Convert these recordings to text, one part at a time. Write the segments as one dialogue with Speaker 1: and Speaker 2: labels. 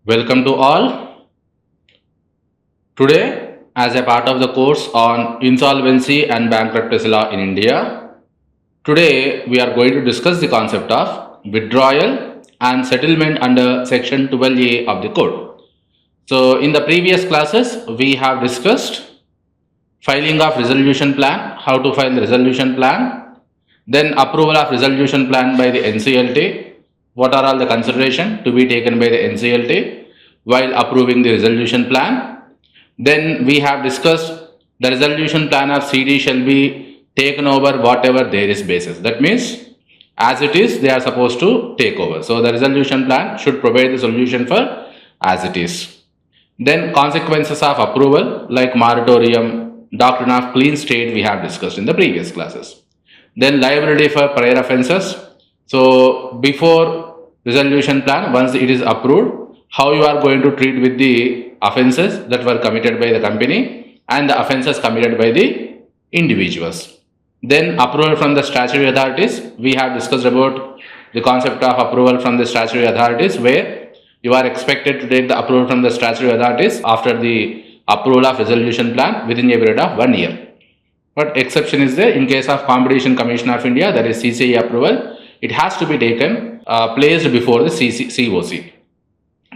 Speaker 1: Welcome to all. Today, as a part of the course on insolvency and bankruptcy law in India, today we are going to discuss the concept of withdrawal and settlement under section 12A of the code. So, in the previous classes, we have discussed filing of resolution plan, how to file the resolution plan, then approval of resolution plan by the NCLT, what are all the consideration to be taken by the NCLT while approving the resolution plan. Then we have discussed the resolution plan of CD shall be taken over whatever there is basis. That means as it is, they are supposed to take over. So the resolution plan should provide the solution for as it is. Then consequences of approval like moratorium, doctrine of clean state we have discussed in the previous classes. Then liability for prior offenses. So before resolution plan, once it is approved, how you are going to treat with the offenses that were committed by the company and the offenses committed by the individuals. Then approval from the statutory authorities. We have discussed about the concept of approval from the statutory authorities, where you are expected to take the approval from the statutory authorities after the approval of resolution plan within a period of 1 year. But exception is there in case of Competition Commission of India, that is CCI approval. It has to be taken placed before the CoC.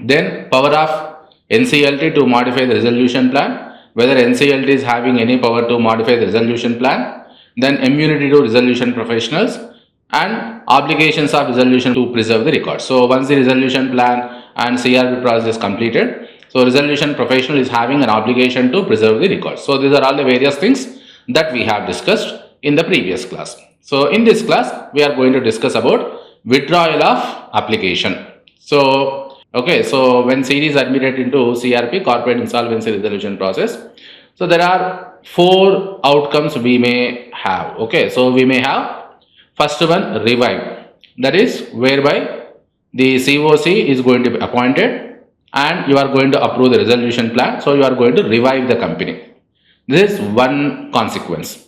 Speaker 1: Then power of NCLT to modify the resolution plan, whether NCLT is having any power to modify the resolution plan. Then immunity to resolution professionals and obligations of resolution to preserve the record. So once the resolution plan and CRP process is completed, so resolution professional is having an obligation to preserve the record. So these are all the various things that we have discussed in the previous class. So in this class, we are going to discuss about withdrawal of application. So when CD is admitted into CRP, corporate insolvency resolution process, so there are 4 outcomes we may have. So we may have first one, revive. That is whereby the CoC is going to be appointed and you are going to approve the resolution plan. So you are going to revive the company. This is one consequence.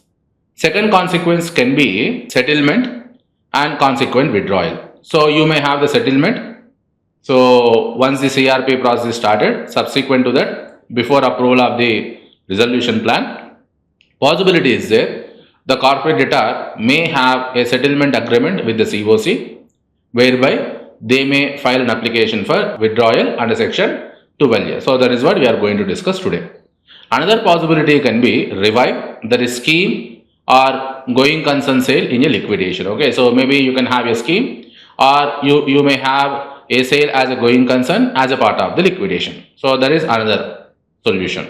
Speaker 1: Second consequence can be settlement and consequent withdrawal. So you may have the settlement. So once the CRP process is started, subsequent to that, before approval of the resolution plan, possibility is there, the corporate debtor may have a settlement agreement with the CoC, whereby they may file an application for withdrawal under section 12A. So that is what we are going to discuss today. Another possibility can be revive, that is scheme or going concern sale in a liquidation. So maybe you can have a scheme or you may have a sale as a going concern as a part of the liquidation. So that is another solution.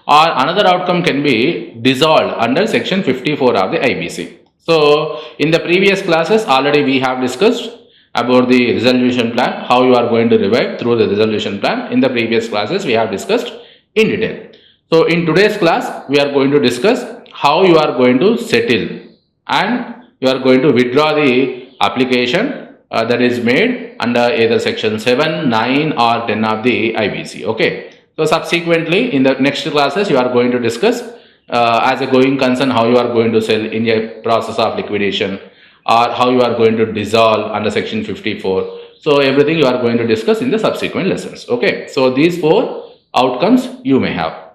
Speaker 1: Or another outcome can be dissolved under section 54 of the IBC. So in the previous classes already we have discussed about the resolution plan, how you are going to revive through the resolution plan. In the previous classes we have discussed in detail. So in today's class we are going to discuss how you are going to settle and you are going to withdraw the application that is made under either section 7, 9 or 10 of the IBC. So subsequently in the next classes you are going to discuss as a going concern how you are going to sell in a process of liquidation or how you are going to dissolve under section 54. So everything you are going to discuss in the subsequent lessons. So these 4 outcomes you may have.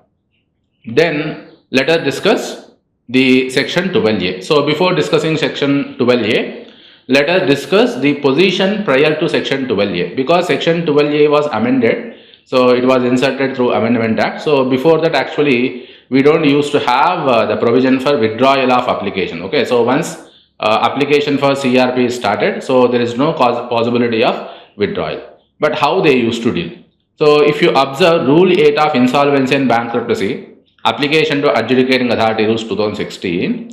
Speaker 1: Then let us discuss the section 12A. So before discussing section 12A, let us discuss the position prior to section 12A, because section 12A was amended. So it was inserted through Amendment Act. So before that actually we don't used to have the provision for withdrawal of application. So once application for CRP is started, so there is no possibility of withdrawal. But how they used to deal? So if you observe Rule 8 of Insolvency and Bankruptcy, Application to Adjudicating Authority Rules 2016,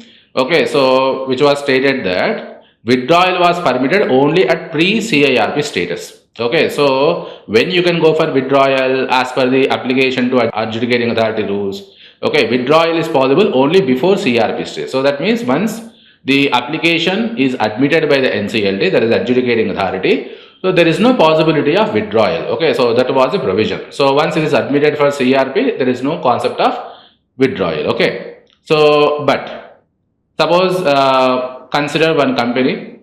Speaker 1: so which was stated that withdrawal was permitted only at pre-CIRP status. So when you can go for withdrawal as per the Application to Adjudicating Authority Rules, withdrawal is possible only before CRP stage. So that means once the application is admitted by the NCLT, that is Adjudicating Authority, so there is no possibility of withdrawal. So that was a provision. So once it is admitted for CRP, there is no concept of withdrawal. So but suppose consider one company,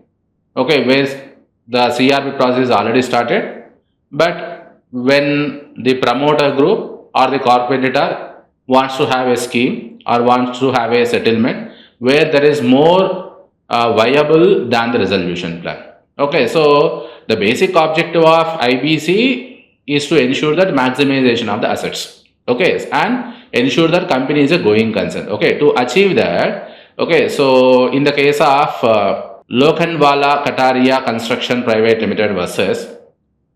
Speaker 1: where the CRP process is already started, but when the promoter group or the corporator wants to have a scheme or wants to have a settlement where there is more viable than the resolution plan. Okay, so the basic objective of IBC is to ensure that maximization of the assets. Okay, and ensure that company is a going concern. Okay, to achieve that, okay, so in the case of Lokhandwala Kataria Construction Private Limited versus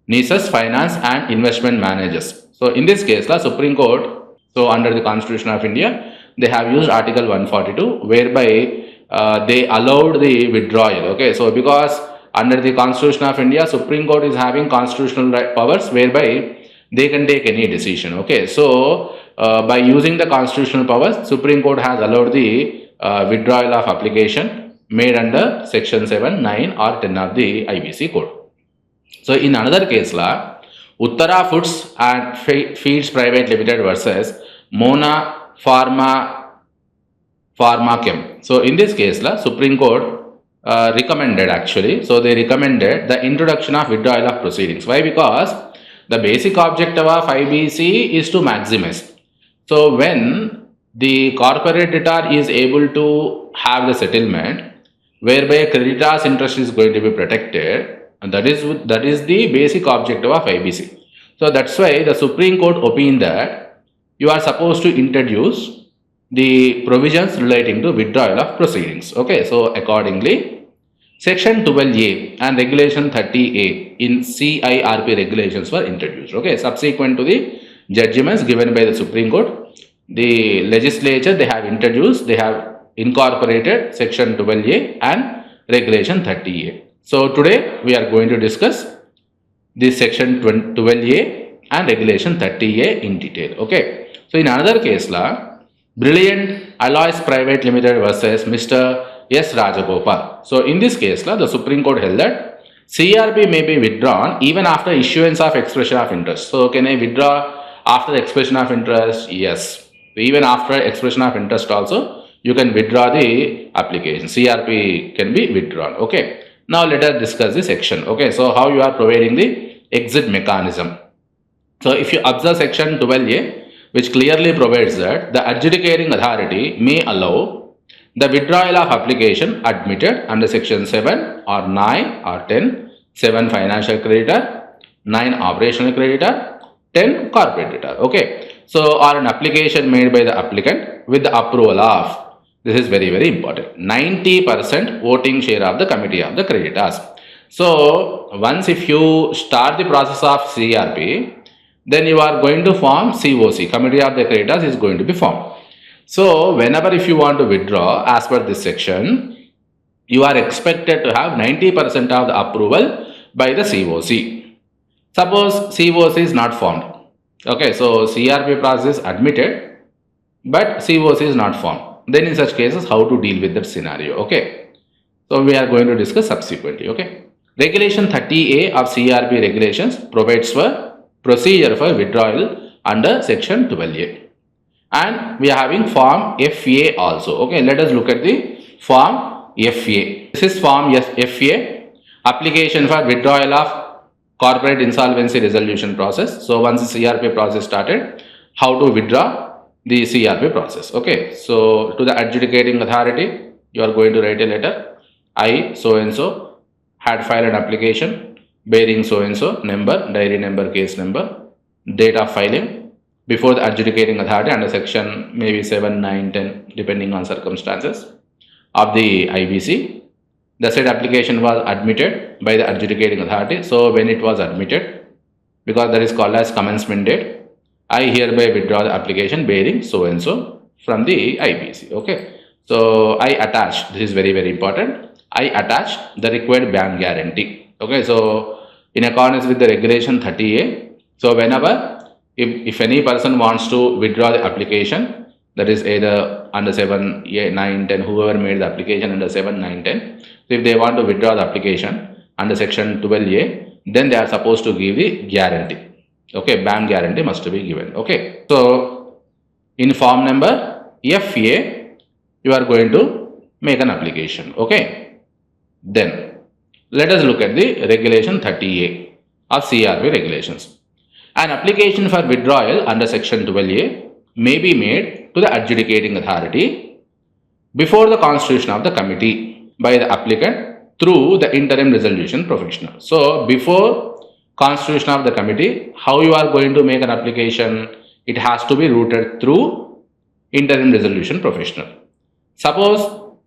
Speaker 1: Nisus Finance and Investment Managers. So in this case, the Supreme Court, so under the Constitution of India, they have used Article 142, whereby they allowed the withdrawal. Okay, so because under the Constitution of India, Supreme Court is having constitutional powers whereby they can take any decision. Okay, so by using the constitutional powers, Supreme Court has allowed the withdrawal of application made under Section 7, 9 or 10 of the IBC Code. So in another case law, Uttara Foods and Feeds Private Limited versus Mona Pharmachem. So in this case law, Supreme Court recommended actually. So they recommended the introduction of withdrawal of proceedings. Why? Because the basic objective of IBC is to maximize. So when the corporate debtor is able to have the settlement whereby creditor's interest is going to be protected, and that is the basic objective of IBC. So that's why the Supreme Court opined that you are supposed to introduce the provisions relating to withdrawal of proceedings. Okay, so accordingly, Section 12A and Regulation 30A in CIRP regulations were introduced. Okay, subsequent to the judgments given by the Supreme Court, the legislature they have incorporated Section 12A and Regulation 30A. So today we are going to discuss this Section 12A and Regulation 30A in detail. Okay. So in another case law, Brilliant Alloys Private Limited versus Mr. S. Rajagopal. So in this case law, the Supreme Court held that CRP may be withdrawn even after issuance of expression of interest. So can I withdraw after expression of interest? Yes. Even after expression of interest also, you can withdraw the application. CRP can be withdrawn. Okay. Now let us discuss the section. Okay, so how you are providing the exit mechanism. So if you observe Section 12A, which clearly provides that the adjudicating authority may allow the withdrawal of application admitted under Section 7 or 9 or 10, 7 financial creditor, 9 operational creditor, 10 corporate creditor. Okay, so or an application made by the applicant with the approval of, this is very, very important, 90% voting share of the committee of the creditors. So once if you start the process of CRP, then you are going to form CoC, committee of the creditors is going to be formed. So whenever if you want to withdraw as per this section, you are expected to have 90% of the approval by the CoC. Suppose CoC is not formed. Okay, so CRP process is admitted, but CoC is not formed. Then in such cases, how to deal with that scenario. Okay, so we are going to discuss subsequently. Okay, Regulation 30A of CRP regulations provides for procedure for withdrawal under Section 12A, and we are having Form FA also. Okay, let us look at the Form FA. This is Form FA, application for withdrawal of corporate insolvency resolution process. So once the CRP process started, how to withdraw the CRP process. Okay, so to the adjudicating authority, you are going to write a letter. I so and so had filed an application bearing so and so number, diary number, case number, date of filing before the adjudicating authority under section maybe 7, 9, 10 depending on circumstances of the IBC. The said application was admitted by the adjudicating authority. So when it was admitted, because that is called as commencement date, I hereby withdraw the application bearing so and so from the IBC. Okay, so I attach, this is very, very important, I attach the required bank guarantee. Okay, so in accordance with the Regulation 30A, so whenever if any person wants to withdraw the application, that is either under 7, 8, 9, 10, whoever made the application under 7, 9, 10, so if they want to withdraw the application under Section 12A, then they are supposed to give the guarantee. Okay, bank guarantee must be given. Okay, so in form number FA, you are going to make an application. Okay, then let us look at the Regulation 30A of CRP regulations. An application for withdrawal under section 12A may be made to the adjudicating authority before the constitution of the committee by the applicant through the interim resolution professional. So before constitution of the committee, how you are going to make an application? It has to be routed through interim resolution professional. Suppose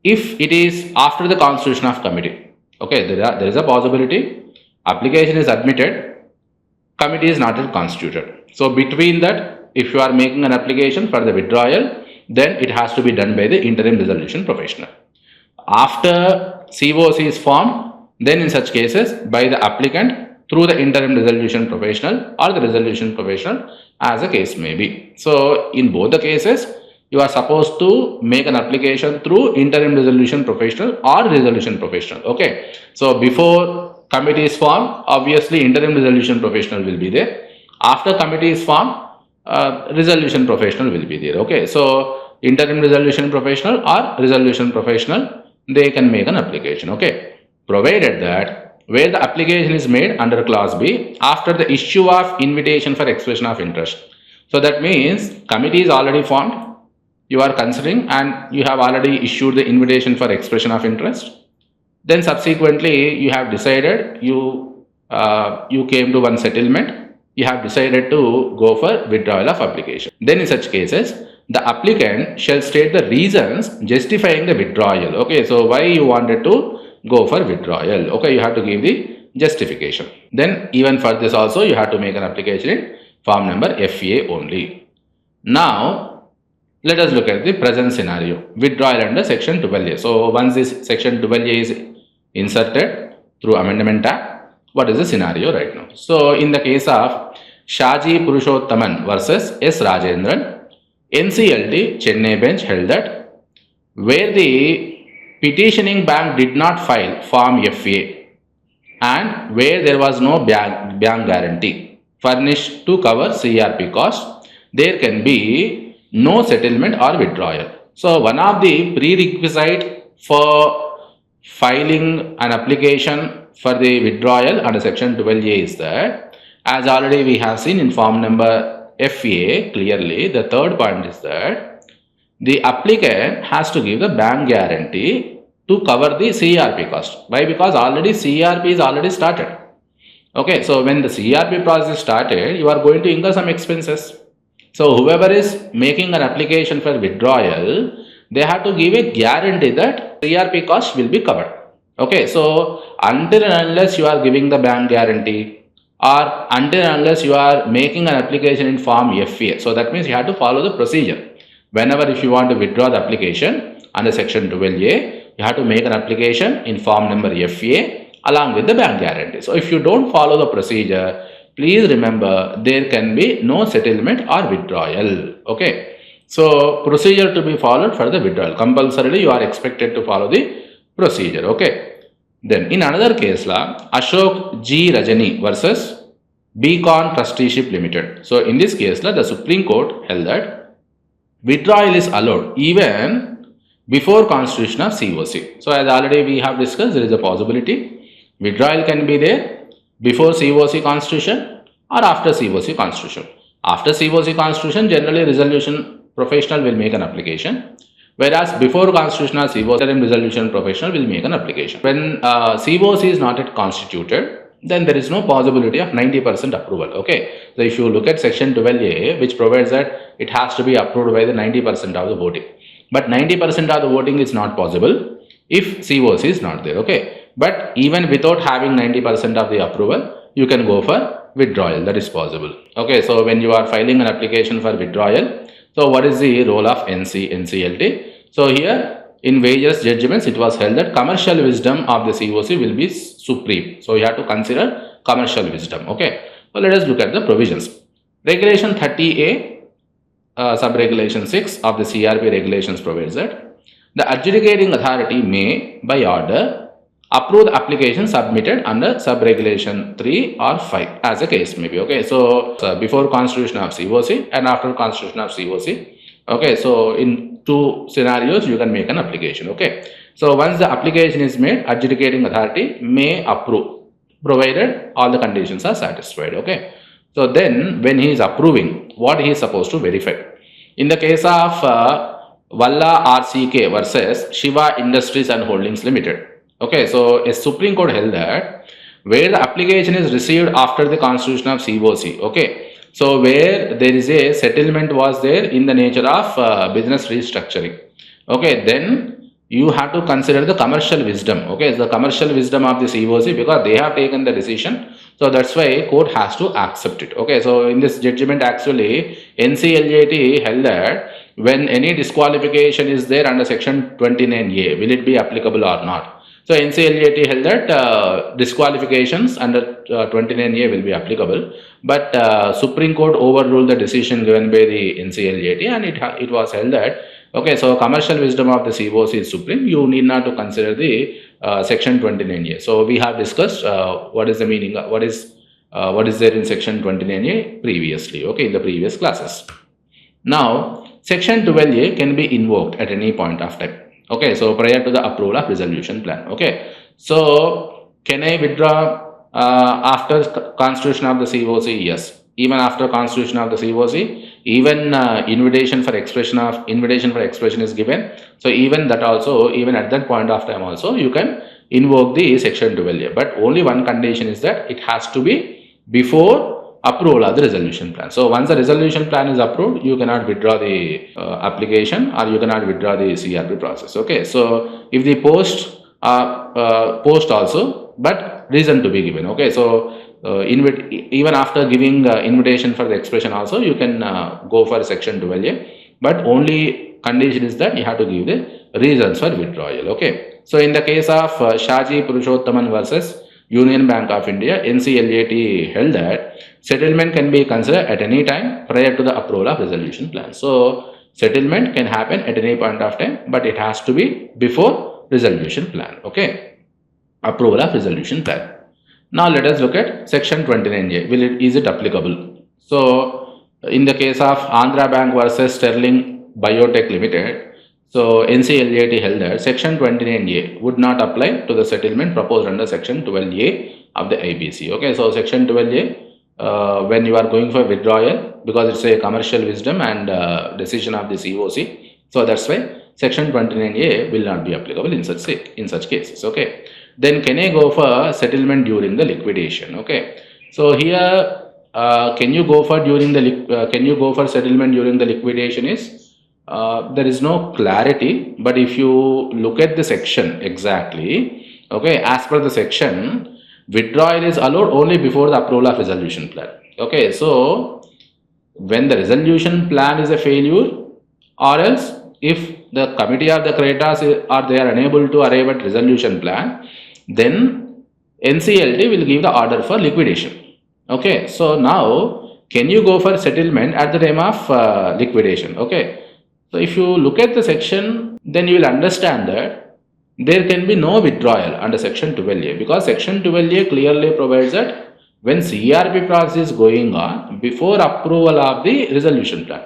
Speaker 1: if it is after the constitution of committee, okay, there is a possibility application is admitted, committee is not yet constituted. So between that, if you are making an application for the withdrawal, then it has to be done by the interim resolution professional. After CoC is formed, then in such cases by the applicant through the interim resolution professional or the resolution professional, as the case may be. So in both the cases, you are supposed to make an application through interim resolution professional or resolution professional. Okay. So before committee is formed, obviously interim resolution professional will be there. After committee is formed, resolution professional will be there. Okay. So interim resolution professional or resolution professional, they can make an application. Okay. Provided that where the application is made under clause B after the issue of invitation for expression of interest. So that means committee is already formed, you are considering, and you have already issued the invitation for expression of interest. Then subsequently you have decided, you came to one settlement, you have decided to go for withdrawal of application. Then in such cases, the applicant shall state the reasons justifying the withdrawal. Okay, so why you wanted to go for withdrawal? Okay, you have to give the justification. Then even for this also you have to make an application in form number FA only. Now let us look at the present scenario, withdrawal under section 12A. So once this section 12A is inserted through Amendment Act, what is the scenario right now? So in the case of Shaji Purushottaman versus S. Rajendran, NCLT Chennai bench held that where the petitioning bank did not file form FA and where there was no bank guarantee furnished to cover CRP cost, there can be no settlement or withdrawal. So one of the prerequisite for filing an application for the withdrawal under section 12A is that, as already we have seen in form number FA clearly, the third point is that the applicant has to give the bank guarantee to cover the CRP cost. Why? Because already CRP is already started. Okay, so when the CRP process started, you are going to incur some expenses. So whoever is making an application for withdrawal, they have to give a guarantee that CRP cost will be covered. Okay, so until and unless you are giving the bank guarantee, or until and unless you are making an application in form FA, so that means you have to follow the procedure. Whenever if you want to withdraw the application under section 12A, you have to make an application in form number FA along with the bank guarantee. So if you don't follow the procedure, please remember there can be no settlement or withdrawal. Okay. So procedure to be followed for the withdrawal. Compulsorily you are expected to follow the procedure. Okay. Then in another case law, Ashok G. Rajani versus Beacon Trusteeship Limited. So in this case law, the Supreme Court held that withdrawal is allowed even before constitution of CoC. So as already we have discussed, there is a possibility withdrawal can be there before CoC constitution or after CoC constitution. After CoC constitution, generally resolution professional will make an application, whereas before constitutional CoC, resolution professional will make an application. When CoC is not yet constituted, then there is no possibility of 90% approval. Okay, so if you look at section 12A, which provides that it has to be approved by the 90% of the voting, but 90% of the voting is not possible if CoC is not there. Okay, but even without having 90% of the approval, you can go for withdrawal. That is possible. Okay, so when you are filing an application for withdrawal, so what is the role of NCLT? So here in various judgments, it was held that commercial wisdom of the CoC will be supreme. So you have to consider commercial wisdom. Okay. So let us look at the provisions. Regulation 30A, sub-regulation 6 of the CRP regulations provides that the adjudicating authority may, by order, approve the application submitted under sub-regulation 3 or 5 as a case may be. Okay. So before constitution of CoC and after constitution of CoC. Okay. So in two scenarios you can make an application. Okay, so once the application is made, adjudicating authority may approve provided all the conditions are satisfied. Okay, So then when he is approving, what he is supposed to verify? In the case of Valla RCK versus Shiva Industries and Holdings Limited. Okay, so a Supreme Court held that where the application is received after the constitution of CoC, okay, so where there is a settlement was there in the nature of business restructuring, okay, then you have to consider the commercial wisdom, okay, the commercial wisdom of the CoC because they have taken the decision. So that's why court has to accept it. Okay, so in this judgment actually NCLT held that when any disqualification is there under section 29A, will it be applicable or not? So NCLT held that disqualifications under 29A will be applicable, but Supreme Court overruled the decision given by the NCLT, and it was held that okay, so commercial wisdom of the CoC is supreme. You need not to consider the section 29A. So we have discussed what is the meaning, what is there in section 29A previously, okay, in the previous classes. Now, section 12A can be invoked at any point of time. Okay, so prior to the approval of resolution plan. Okay, so can I withdraw after constitution of the CoC? Yes. Even after constitution of the CoC, even invitation for expression is given. So even that also, even at that point of time also, you can invoke the section 12A. But only one condition is that it has to be before approval of the resolution plan. So once the resolution plan is approved, you cannot withdraw the application or you cannot withdraw the CRP process. Okay, so if the post also, but reason to be given. Okay, so even after giving invitation for the expression also, you can go for section 12A, but only condition is that you have to give the reasons for withdrawal. Okay, so in the case of Shaji Purushottaman versus Union Bank of India, NCLT held that settlement can be considered at any time prior to the approval of resolution plan. So settlement can happen at any point of time, but it has to be before resolution plan. Okay, approval of resolution plan. Now let us look at section 29A. Is it applicable? So in the case of Andhra Bank versus Sterling Biotech Limited, so NCLT held that section 29A would not apply to the settlement proposed under section 12A of the IBC. Okay, so section 12A, when you are going for withdrawal, because it's a commercial wisdom and decision of the CoC, so that's why section 29A will not be applicable in such cases. Okay, then can I go for settlement during the liquidation? Okay, so here can you go for settlement during the liquidation is there is no clarity, but if you look at the section exactly, okay, as per the section, withdrawal is allowed only before the approval of resolution plan. Okay, so when the resolution plan is a failure, or else if the committee of the creditors are they are unable to arrive at resolution plan, then NCLT will give the order for liquidation. Okay, so now can you go for settlement at the time of liquidation? Okay, so if you look at the section, then you will understand that there can be no withdrawal under section 12A, because section 12A clearly provides that when CRP process is going on before approval of the resolution plan.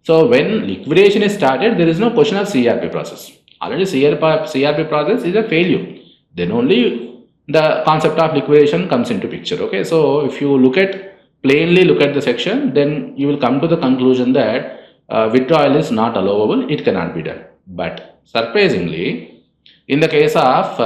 Speaker 1: So when liquidation is started, there is no question of CRP process. Already CRP process is a failure. Then only the concept of liquidation comes into picture. Okay, so if you plainly look at the section, then you will come to the conclusion that withdrawal is not allowable, it cannot be done. But surprisingly, in the case of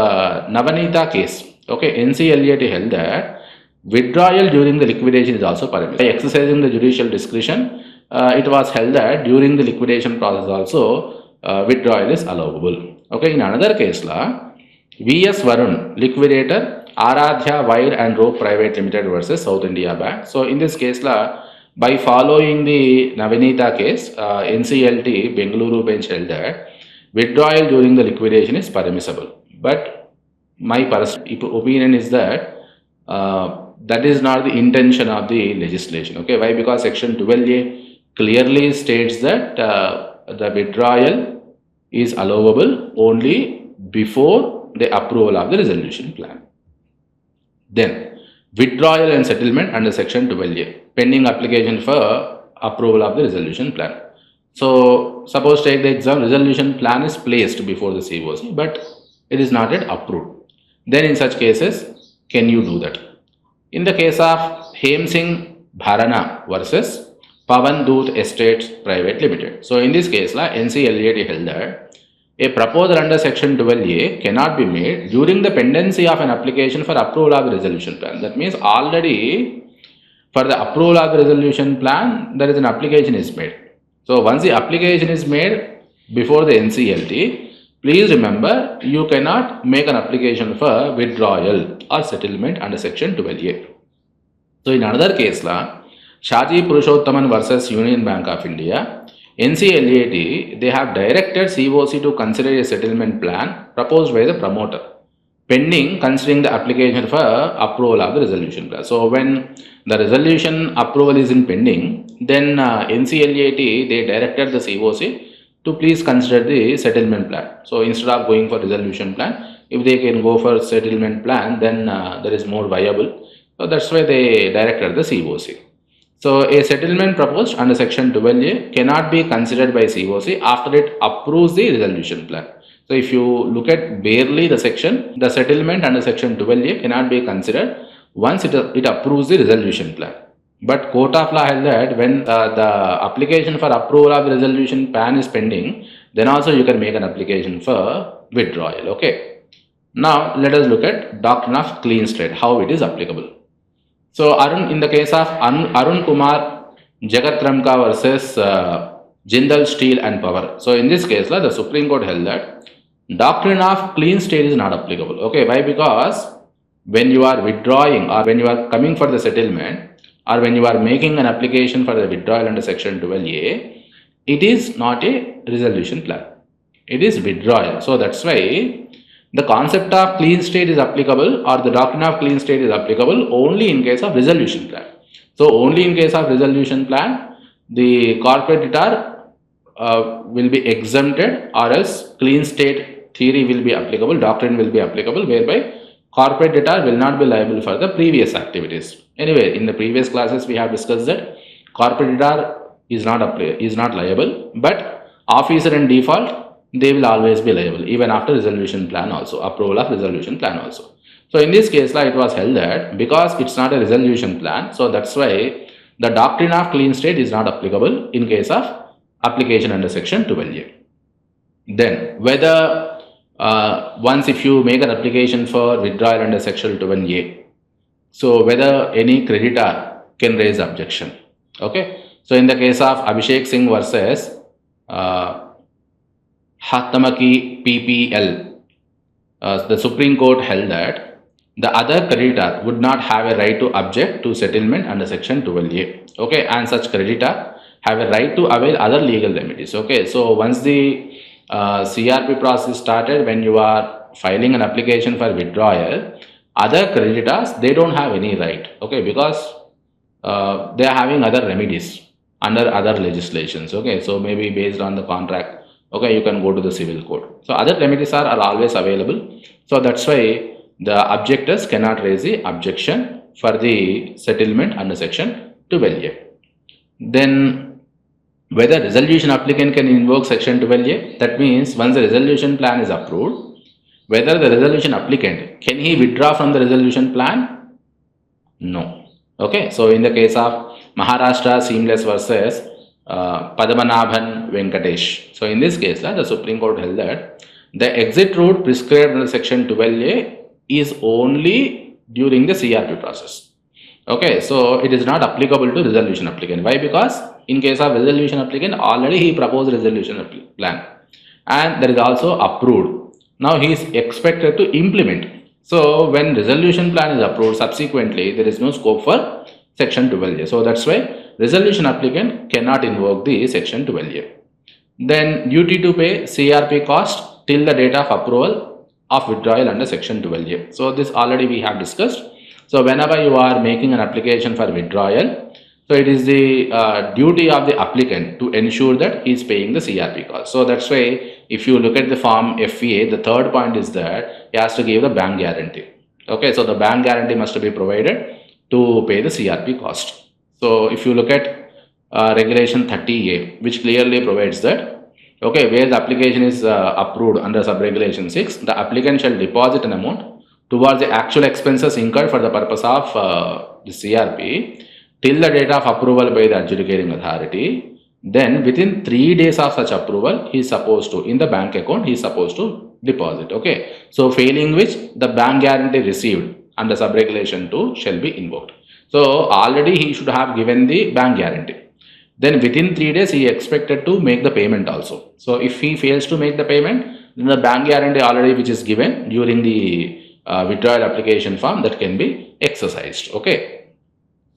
Speaker 1: Navanita case, okay, NCLT held that withdrawal during the liquidation is also permitted. By exercising the judicial discretion, it was held that during the liquidation process also withdrawal is allowable. Okay, in another case law, V.S. Varun, liquidator, Aradhya Wire and Rope Private Limited versus South India Bank. So in this case law, by following the Navanita case, NCLT Bengaluru bench held that withdrawal during the liquidation is permissible. But my personal opinion is that that is not the intention of the legislation. Okay, why? Because section 12A clearly states that the withdrawal is allowable only before the approval of the resolution plan. Then withdrawal and settlement under section 12A, pending application for approval of the resolution plan. So suppose take the exam, resolution plan is placed before the CoC, but it is not yet approved. Then in such cases, can you do that? In the case of Hem Singh Bharana versus Pavan Doot Estates Private Limited. So in this case, NCLT held that a proposal under section 12A cannot be made during the pendency of an application for approval of the resolution plan. That means already for the approval of the resolution plan, there is an application is made. So once the application is made before the NCLT, please remember you cannot make an application for withdrawal or settlement under section 12A. So in another case, Shaji Purushottaman versus Union Bank of India, NCLT, they have directed CoC to consider a settlement plan proposed by the promoter, pending considering the application for approval of the resolution plan. So when the resolution approval is in pending, then NCLT, they directed the CoC to please consider the settlement plan. So instead of going for resolution plan, if they can go for settlement plan, then that is more viable. So that's why they directed the CoC. So a settlement proposed under section 12A cannot be considered by CoC after it approves the resolution plan. So if you look at barely the section, the settlement under section 12A cannot be considered once it approves the resolution plan. But court of law held that when the application for approval of the resolution plan is pending, then also you can make an application for withdrawal. Okay. Now let us look at doctrine of clean slate, how it is applicable. So Arun, in the case of Arun Kumar Jagat Ramka versus Jindal Steel and Power. So in this case, the Supreme Court held that doctrine of clean state is not applicable. Okay, why? Because when you are withdrawing or when you are coming for the settlement or when you are making an application for the withdrawal under section 12A, it is not a resolution plan. It is withdrawal. So that's why the concept of clean state is applicable, or the doctrine of clean state is applicable only in case of resolution plan. So only in case of resolution plan, the corporate debtor will be exempted, or else clean state theory will be applicable, doctrine will be applicable, whereby corporate debtor will not be liable for the previous activities. Anyway, in the previous classes we have discussed that corporate debtor is not liable, but officer in default, they will always be liable even after resolution plan also, approval of resolution plan also. So in this case, it was held that because it's not a resolution plan, so that's why the doctrine of clean state is not applicable in case of application under section 12A. Then whether once if you make an application for withdrawal under section 12A, so whether any creditor can raise objection. Okay. So in the case of Abhishek Singh versus Hattamaki PPL, the Supreme Court held that the other creditor would not have a right to object to settlement under section 12A. Okay, and such creditor have a right to avail other legal remedies. Okay, so once the CRP process started, when you are filing an application for withdrawal, other creditors, they don't have any right. Okay, because they are having other remedies under other legislations. Okay, so maybe based on the contract, okay, you can go to the civil code. So other remedies are always available. So that's why the objectors cannot raise the objection for the settlement under section 12A. Then whether resolution applicant can invoke section 12A, that means once the resolution plan is approved, whether the resolution applicant, can he withdraw from the resolution plan? No. Okay, so in the case of Maharashtra Seamless versus Padmanabhan Venkatesh. So in this case, the Supreme Court held that the exit route prescribed under section 12A is only during the CRP process. Okay, so it is not applicable to resolution applicant. Why? Because in case of resolution applicant, already he proposed resolution plan and that is also approved. Now he is expected to implement. So when resolution plan is approved, subsequently there is no scope for section 12A. So that's why resolution applicant cannot invoke the section 12A. Then duty to pay CRP cost till the date of approval of withdrawal under section 12A. So this already we have discussed. So whenever you are making an application for withdrawal, so it is the duty of the applicant to ensure that he is paying the CRP cost. So that's why if you look at the form FEA, the third point is that he has to give the bank guarantee. Okay, so the bank guarantee must be provided to pay the CRP cost. So if you look at regulation 30A, which clearly provides that, okay, where the application is approved under sub-regulation 6, the applicant shall deposit an amount towards the actual expenses incurred for the purpose of the CRP till the date of approval by the adjudicating authority, then within 3 days of such approval, he is supposed to, in the bank account, he is supposed to deposit. Okay. So failing which, the bank guarantee received under sub-regulation 2 shall be invoked. So already he should have given the bank guarantee. Then within 3 days, he expected to make the payment also. So if he fails to make the payment, then the bank guarantee already which is given during the withdrawal application form, that can be exercised. Okay.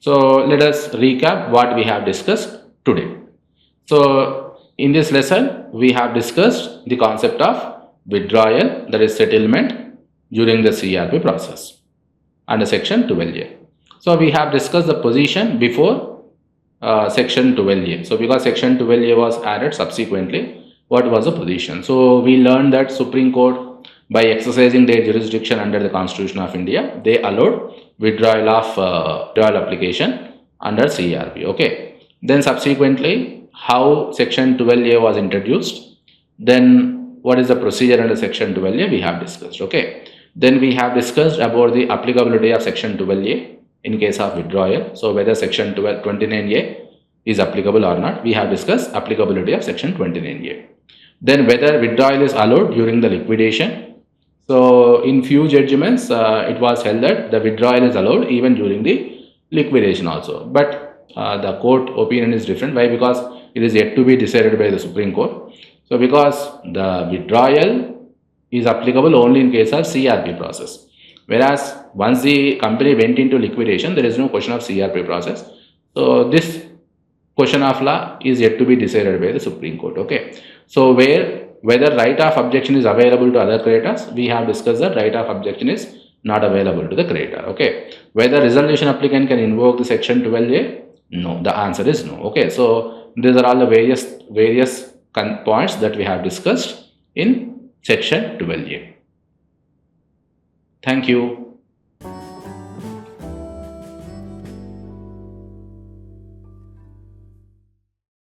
Speaker 1: So let us recap what we have discussed today. So in this lesson, we have discussed the concept of withdrawal, that is settlement during the CRP process under section 12A. So we have discussed the position before section 12A. So because section 12A was added subsequently, what was the position? So we learned that Supreme Court, by exercising their jurisdiction under the Constitution of India, they allowed withdrawal of withdrawal application under CRP. Okay. Then subsequently, how section 12A was introduced, then what is the procedure under section 12A, we have discussed. Okay. Then we have discussed about the applicability of section 12A in case of withdrawal. So whether section 29A is applicable or not, we have discussed applicability of section 29A. Then whether withdrawal is allowed during the liquidation. So in few judgments, it was held that the withdrawal is allowed even during the liquidation also. But the court opinion is different. Why? Because it is yet to be decided by the Supreme Court. So because the withdrawal is applicable only in case of CRP process. Whereas once the company went into liquidation, there is no question of CRP process. So this question of law is yet to be decided by the Supreme Court. Okay. So whether right of objection is available to other creditors, we have discussed that right of objection is not available to the creditor. Okay. Whether resolution applicant can invoke the section 12A, no, the answer is no. Okay. So these are all the various points that we have discussed in section 12A. Thank you.